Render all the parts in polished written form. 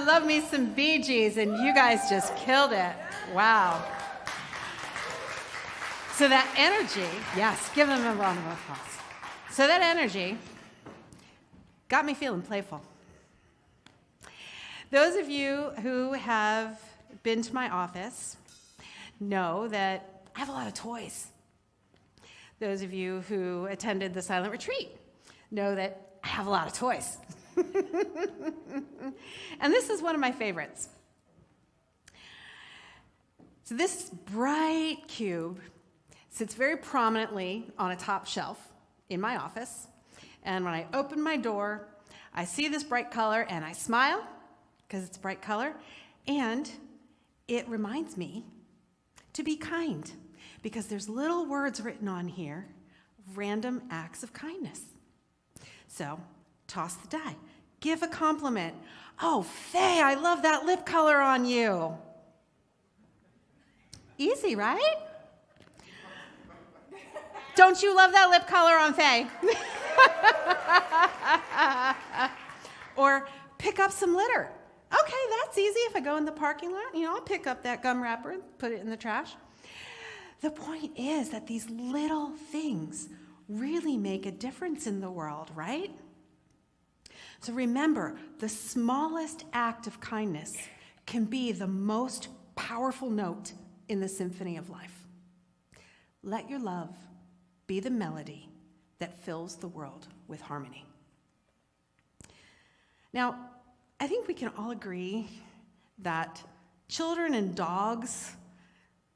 love me some Bee Gees, and you guys just killed it. Wow. So that energy, yes, give them a round of applause. So that energy got me feeling playful. Those of you who have been to my office know that I have a lot of toys. Those of you who attended the silent retreat know that I have a lot of toys. And this is one of my favorites. So this bright cube sits very prominently on a top shelf in my office. And when I open my door, I see this bright color and I smile because it's bright color. And it reminds me to be kind because there's little words written on here, random acts of kindness. So toss the die. Give a compliment. Oh, Faye, I love that lip color on you. Easy, right? Don't you love that lip color on Faye? Or pick up some litter. Okay, that's easy. If I go in the parking lot, I'll pick up that gum wrapper and put it in the trash. The point is that these little things really make a difference in the world, right? So remember, the smallest act of kindness can be the most powerful note in the symphony of life. Let your love be the melody that fills the world with harmony. Now, I think we can all agree that children and dogs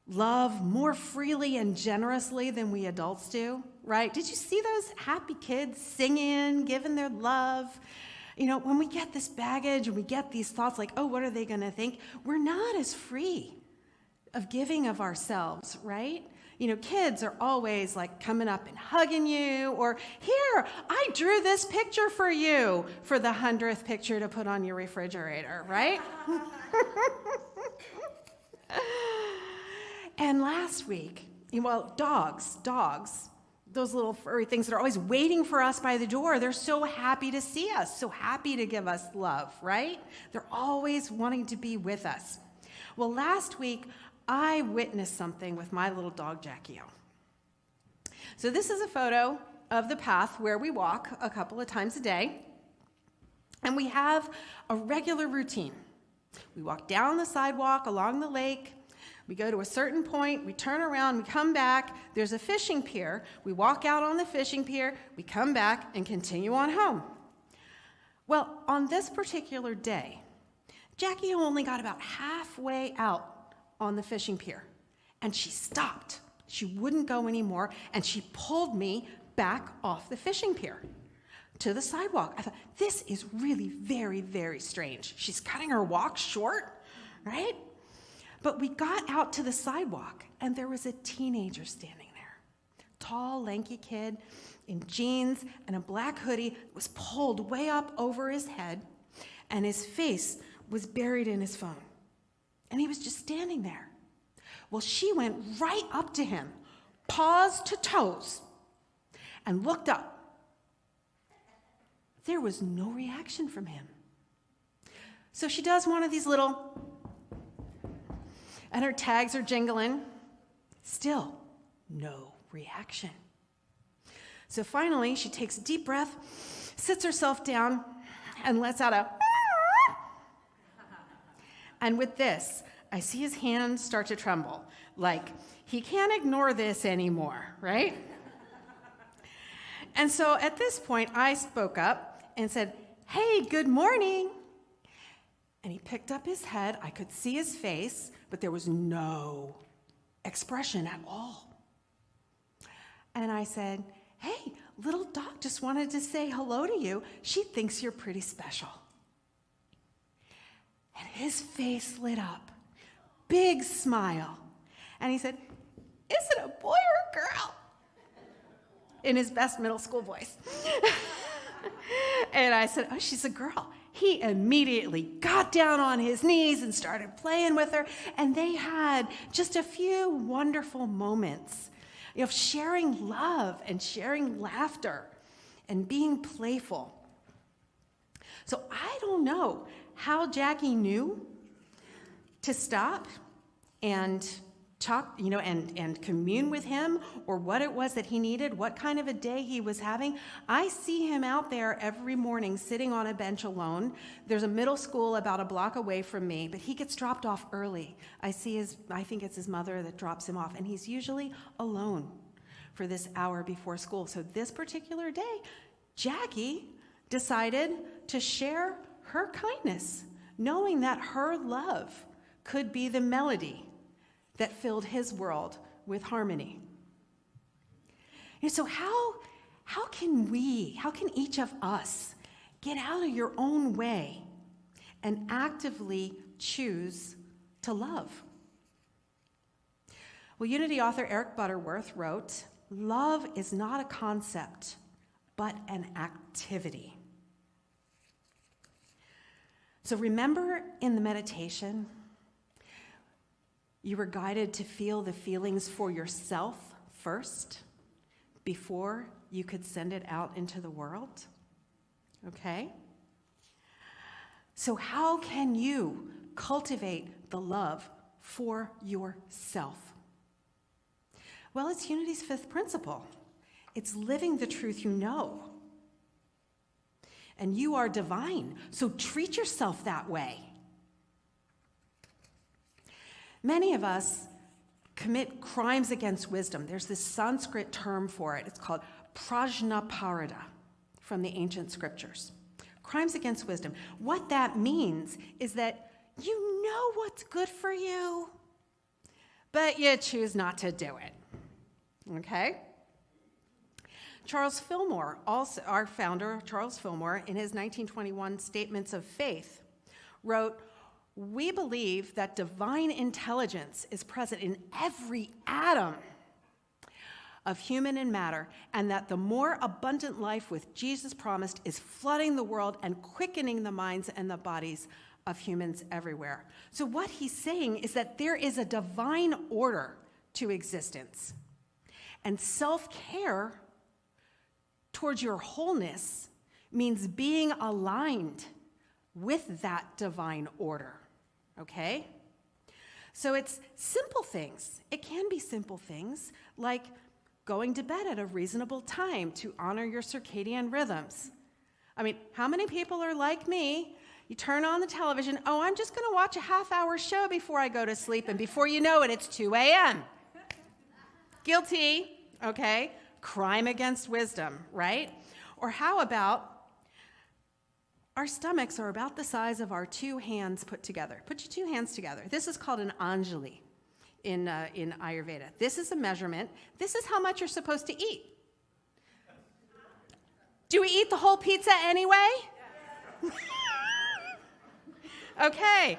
love more freely and generously than we adults do, right? Did you see those happy kids singing, giving their love? When we get this baggage and we get these thoughts like, oh, what are they going to think? We're not as free of giving of ourselves, right? Kids are always like coming up and hugging you, or here, I drew this picture for you for the 100th picture to put on your refrigerator, right? And last week, dogs, those little furry things that are always waiting for us by the door, they're so happy to see us, so happy to give us love, right? They're always wanting to be with us. Well, last week, I witnessed something with my little dog, Jackie O. So this is a photo of the path where we walk a couple of times a day, and we have a regular routine. We walk down the sidewalk along the lake. We go to a certain point, we turn around, we come back, there's a fishing pier, we walk out on the fishing pier, we come back and continue on home. Well, on this particular day, Jackie only got about halfway out on the fishing pier, and she stopped. She wouldn't go anymore, and she pulled me back off the fishing pier to the sidewalk. I thought, this is really very, very strange. She's cutting her walk short, right? But we got out to the sidewalk, and there was a teenager standing there. Tall, lanky kid in jeans and a black hoodie was pulled way up over his head, and his face was buried in his phone. And he was just standing there. Well, she went right up to him, paws to toes, and looked up. There was no reaction from him. So she does one of these little, and her tags are jingling. Still, no reaction. So finally, she takes a deep breath, sits herself down, and lets out a and with this, I see his hands start to tremble, like he can't ignore this anymore, right? And so at this point, I spoke up and said, hey, good morning. And he picked up his head. I could see his face, but there was no expression at all. And I said, hey, little dog just wanted to say hello to you. She thinks you're pretty special. And his face lit up, big smile. And he said, is it a boy or a girl? In his best middle school voice. And I said, oh, she's a girl. He immediately got down on his knees and started playing with her. And they had just a few wonderful moments of sharing love and sharing laughter and being playful. So I don't know how Jackie knew to stop and talk, and commune with him, or what it was that he needed, what kind of a day he was having. I see him out there every morning sitting on a bench alone. There's a middle school about a block away from me, but he gets dropped off early. I think it's his mother that drops him off, and he's usually alone for this hour before school. So this particular day, Jackie decided to share her kindness, knowing that her love could be the melody that filled his world with harmony. And so how can each of us get out of your own way and actively choose to love? Well, Unity author Eric Butterworth wrote, "Love is not a concept, but an activity." So remember in the meditation, you were guided to feel the feelings for yourself first before you could send it out into the world. Okay? So how can you cultivate the love for yourself? Well, it's Unity's fifth principle. It's living the truth you know. And you are divine, so treat yourself that way. Many of us commit crimes against wisdom. There's this Sanskrit term for it. It's called prajnaparada from the ancient scriptures. Crimes against wisdom. What that means is that you know what's good for you, but you choose not to do it. Okay? Charles Fillmore, also our founder, Charles Fillmore, in his 1921 Statements of Faith, wrote, "We believe that divine intelligence is present in every atom of human and matter, and that the more abundant life with Jesus promised is flooding the world and quickening the minds and the bodies of humans everywhere." So what he's saying is that there is a divine order to existence, and self-care towards your wholeness means being aligned with that divine order. Okay? So it's simple things. It can be simple things like going to bed at a reasonable time to honor your circadian rhythms. I mean, how many people are like me? You turn on the television, oh, I'm just going to watch a half-hour show before I go to sleep, and before you know it, it's 2 a.m. Guilty, okay? Crime against wisdom, right? Or how about our stomachs are about the size of our two hands put together. Put your two hands together. This is called an anjali in Ayurveda. This is a measurement. This is how much you're supposed to eat. Do we eat the whole pizza anyway? Okay.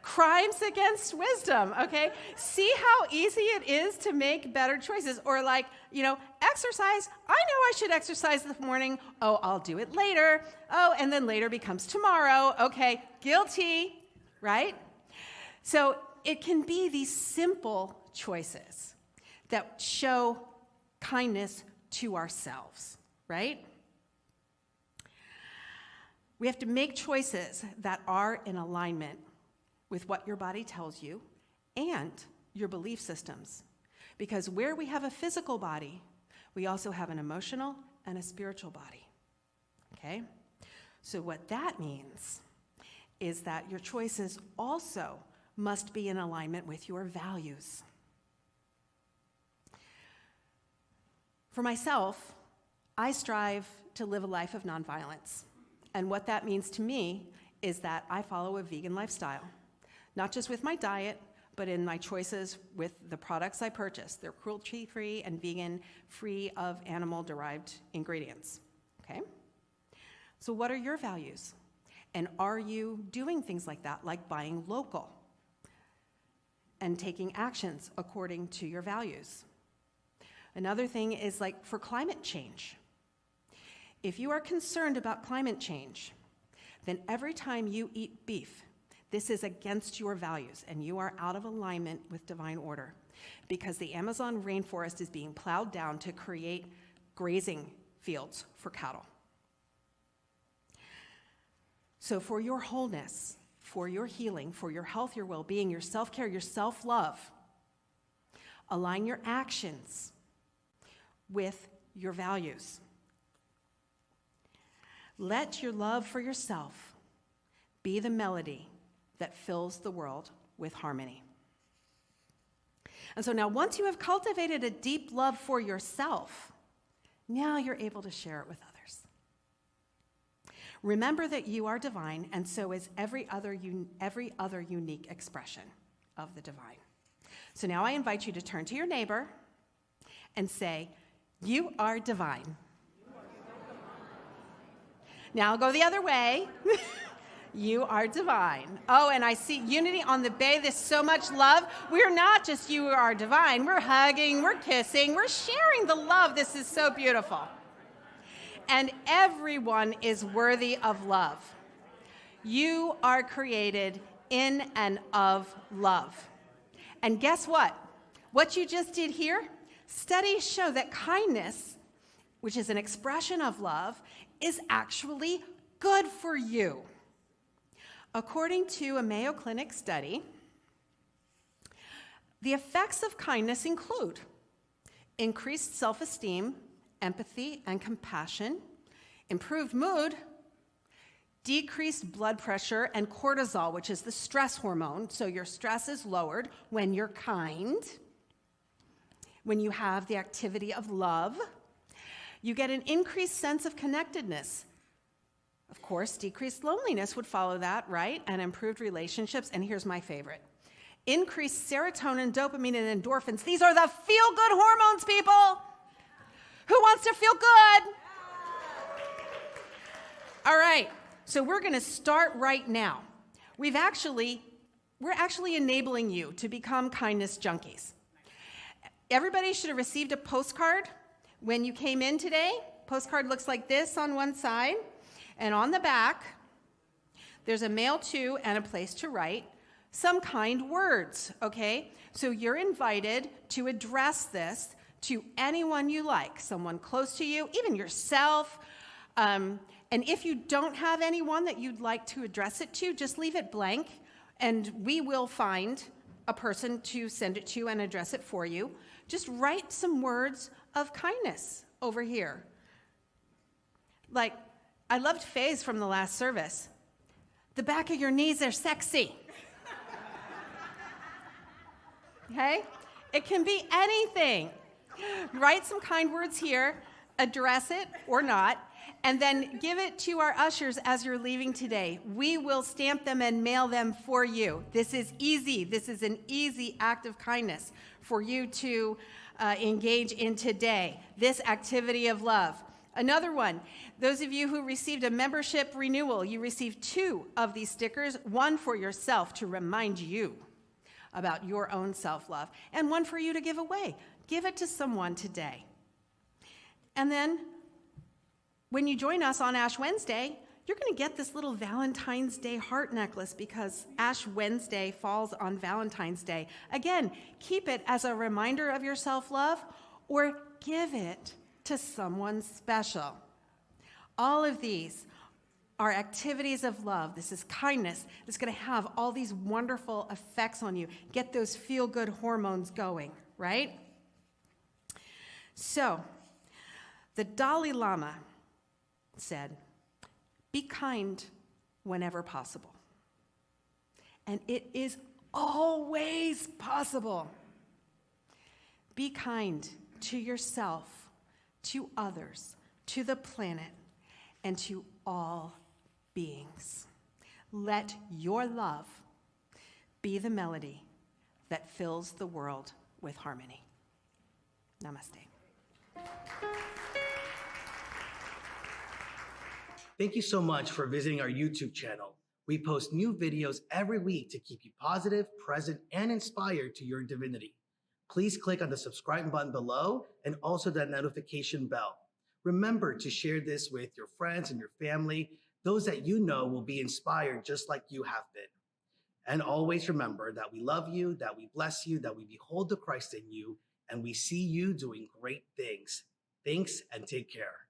Crimes against wisdom, okay? See how easy it is to make better choices. Or like, exercise. I know I should exercise this morning. Oh, I'll do it later. Oh, and then later becomes tomorrow. Okay, guilty, right? So it can be these simple choices that show kindness to ourselves, right? We have to make choices that are in alignment with what your body tells you and your belief systems. Because where we have a physical body, we also have an emotional and a spiritual body. Okay? So what that means is that your choices also must be in alignment with your values. For myself, I strive to live a life of nonviolence. And what that means to me is that I follow a vegan lifestyle. Not just with my diet, but in my choices with the products I purchase. They're cruelty-free and vegan, free of animal-derived ingredients, okay? So what are your values? And are you doing things like that, like buying local and taking actions according to your values? Another thing is like for climate change. If you are concerned about climate change, then every time you eat beef, this is against your values, and you are out of alignment with divine order, because the Amazon rainforest is being plowed down to create grazing fields for cattle. So for your wholeness, for your healing, for your health, your well-being, your self-care, your self-love, align your actions with your values. Let your love for yourself be the melody that fills the world with harmony. And so now, once you have cultivated a deep love for yourself, now you're able to share it with others. Remember that you are divine, and so is every other unique expression of the divine. So now I invite you to turn to your neighbor and say, "You are divine." Now I'll go the other way. You are divine. Oh, and I see unity on the bay. There's so much love. We're not just you are divine. We're hugging, we're kissing, we're sharing the love. This is so beautiful. And everyone is worthy of love. You are created in and of love. And guess what? What you just did here, studies show that kindness, which is an expression of love, is actually good for you. According to a Mayo Clinic study, the effects of kindness include increased self-esteem, empathy, and compassion, improved mood, decreased blood pressure and cortisol, which is the stress hormone, so your stress is lowered when you're kind, when you have the activity of love. You get an increased sense of connectedness. Of course, decreased loneliness would follow that, right? And improved relationships. And here's my favorite. Increased serotonin, dopamine, and endorphins. These are the feel-good hormones, people. Who wants to feel good? All right, so we're going to start right now. We're actually enabling you to become kindness junkies. Everybody should have received a postcard when you came in today. Postcard looks like this on one side. And on the back, there's a mail to and a place to write some kind words, okay? So you're invited to address this to anyone you like, someone close to you, even yourself. And if you don't have anyone that you'd like to address it to, just leave it blank, and we will find a person to send it to and address it for you. Just write some words of kindness over here. Like, I loved Faye's from the last service. The back of your knees are sexy. Okay? It can be anything. Write some kind words here, address it or not, and then give it to our ushers as you're leaving today. We will stamp them and mail them for you. This is easy. This is an easy act of kindness for you to engage in today. This activity of love. Another one, those of you who received a membership renewal, you received 2 of these stickers, one for yourself to remind you about your own self-love, and one for you to give away. Give it to someone today. And then when you join us on Ash Wednesday, you're going to get this little Valentine's Day heart necklace because Ash Wednesday falls on Valentine's Day. Again, keep it as a reminder of your self-love or give it to someone special. All of these are activities of love. This is kindness. It's going to have all these wonderful effects on you. Get those feel-good hormones going, right? So, the Dalai Lama said, "Be kind whenever possible." And it is always possible. Be kind to yourself, to others, to the planet, and to all beings. Let your love be the melody that fills the world with harmony. Namaste. Thank you so much for visiting our YouTube channel. We post new videos every week to keep you positive, present, and inspired to your divinity. Please click on the subscribe button below and also that notification bell. Remember to share this with your friends and your family, those that you know will be inspired just like you have been. And always remember that we love you, that we bless you, that we behold the Christ in you, and we see you doing great things. Thanks and take care.